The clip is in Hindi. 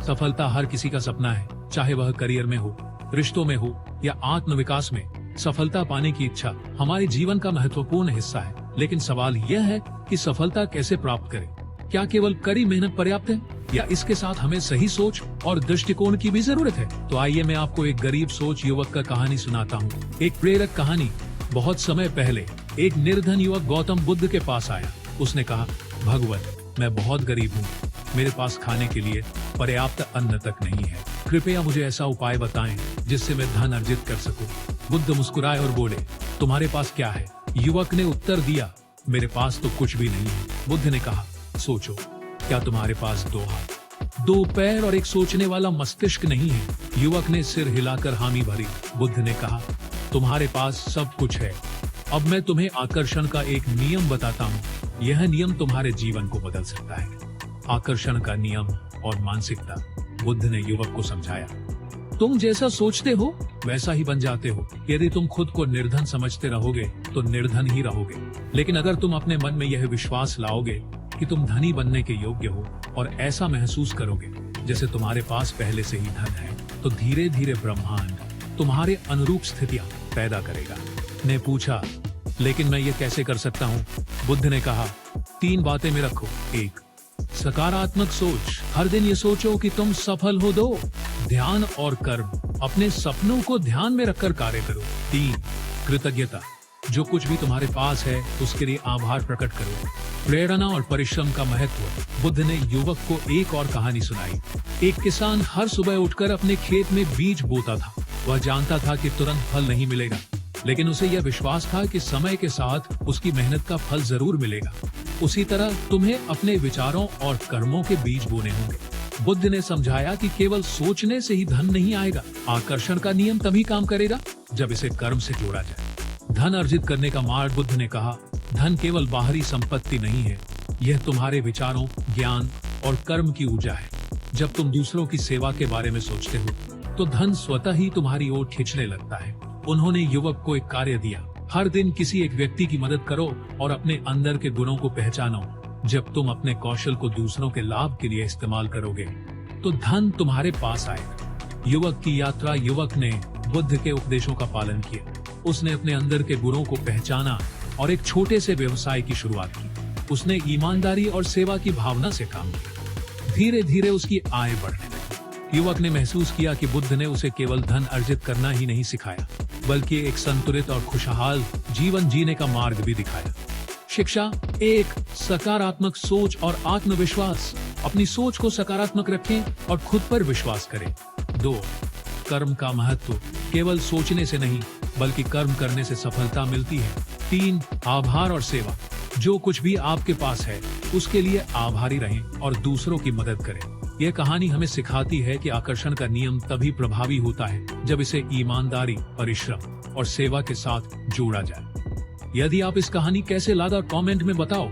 सफलता हर किसी का सपना है, चाहे वह करियर में हो, रिश्तों में हो या आत्मविकास में। सफलता पाने की इच्छा हमारे जीवन का महत्वपूर्ण हिस्सा है, लेकिन सवाल यह है कि सफलता कैसे प्राप्त करें। क्या केवल कड़ी मेहनत पर्याप्त है या इसके साथ हमें सही सोच और दृष्टिकोण की भी जरूरत है? तो आइए मैं आपको एक गरीब सोच युवक का कहानी सुनाता हूँ। एक प्रेरक कहानी। बहुत समय पहले एक निर्धन युवक गौतम बुद्ध के पास आया। उसने कहा, भगवान, मैं बहुत गरीब हूँ, मेरे पास खाने के लिए पर्याप्त अन्न तक नहीं है। कृपया मुझे ऐसा उपाय बताएं जिससे मैं धन अर्जित कर सकूं। बुद्ध मुस्कुराए और बोले, तुम्हारे पास क्या है? युवक ने उत्तर दिया, मेरे पास तो कुछ भी नहीं है। बुद्ध ने कहा, सोचो, क्या तुम्हारे पास 2 हाथ, 2 पैर और एक सोचने वाला मस्तिष्क नहीं है? युवक ने सिर हिलाकर हामी भरी। बुद्ध ने कहा, तुम्हारे पास सब कुछ है। अब मैं तुम्हें आकर्षण का एक नियम बताता हूँ। यह नियम तुम्हारे जीवन को बदल सकता है। आकर्षण का नियम और मानसिकता। बुद्ध ने युवक को समझाया, तुम जैसा सोचते हो वैसा ही बन जाते हो। यदि तुम खुद को निर्धन समझते रहोगे तो निर्धन ही रहोगे, लेकिन अगर तुम अपने मन में यह विश्वास लाओगे कि तुम धनी बनने के योग्य हो और ऐसा महसूस करोगे जैसे तुम्हारे पास पहले से ही धन है, तो धीरे धीरे ब्रह्मांड तुम्हारे अनुरूप स्थितियां पैदा करेगा। ने पूछा, लेकिन मैं ये कैसे कर सकता हूँ? बुद्ध ने कहा, 3 बातें में रखो। 1, सकारात्मक सोच। हर दिन ये सोचो कि तुम सफल हो। 2, ध्यान और कर्म। अपने सपनों को ध्यान में रखकर कार्य करो। 3, कृतज्ञता। जो कुछ भी तुम्हारे पास है उसके लिए आभार प्रकट करो। प्रेरणा और परिश्रम का महत्व। बुद्ध ने युवक को एक और कहानी सुनाई। एक किसान हर सुबह उठकर अपने खेत में बीज बोता था। वह जानता था कि तुरंत फल नहीं मिलेगा, लेकिन उसे यह विश्वास था कि समय के साथ उसकी मेहनत का फल जरूर मिलेगा। उसी तरह तुम्हें अपने विचारों और कर्मों के बीज बोने होंगे। बुद्ध ने समझाया कि केवल सोचने से ही धन नहीं आएगा। आकर्षण का नियम तभी काम करेगा जब इसे कर्म से जोड़ा जाए। धन अर्जित करने का मार्ग। बुद्ध ने कहा, धन केवल बाहरी संपत्ति नहीं है, यह तुम्हारे विचारों, ज्ञान और कर्म की ऊर्जा है। जब तुम दूसरों की सेवा के बारे में सोचते हो तो धन स्वतः ही तुम्हारी ओर खींचने लगता है। उन्होंने युवक को एक कार्य दिया, हर दिन किसी एक व्यक्ति की मदद करो और अपने अंदर के गुणों को पहचानो। जब तुम अपने कौशल को दूसरों के लाभ के लिए इस्तेमाल करोगे तो धन तुम्हारे पास आएगा। युवक की यात्रा। युवक ने बुद्ध के उपदेशों का पालन किया। उसने अपने अंदर के गुणों को पहचाना और एक छोटे से व्यवसाय की शुरुआत की। उसने ईमानदारी और सेवा की भावना से काम किया। धीरे धीरे उसकी आय बढ़ने लगी। युवक ने महसूस किया कि बुद्ध ने उसे केवल धन अर्जित करना ही नहीं सिखाया, बल्कि एक संतुलित और खुशहाल जीवन जीने का मार्ग भी दिखाया। शिक्षा। 1, सकारात्मक सोच और आत्मविश्वास। अपनी सोच को सकारात्मक रखें और खुद पर विश्वास करें। 2, कर्म का महत्व। केवल सोचने से नहीं बल्कि कर्म करने से सफलता मिलती है। 3, आभार और सेवा। जो कुछ भी आपके पास है उसके लिए आभारी रहें और दूसरों की मदद करें। यह कहानी हमें सिखाती है कि आकर्षण का नियम तभी प्रभावी होता है जब इसे ईमानदारी, परिश्रम और सेवा के साथ जोड़ा जाए। यदि आप इस कहानी कैसे लगा कमेंट में बताओ।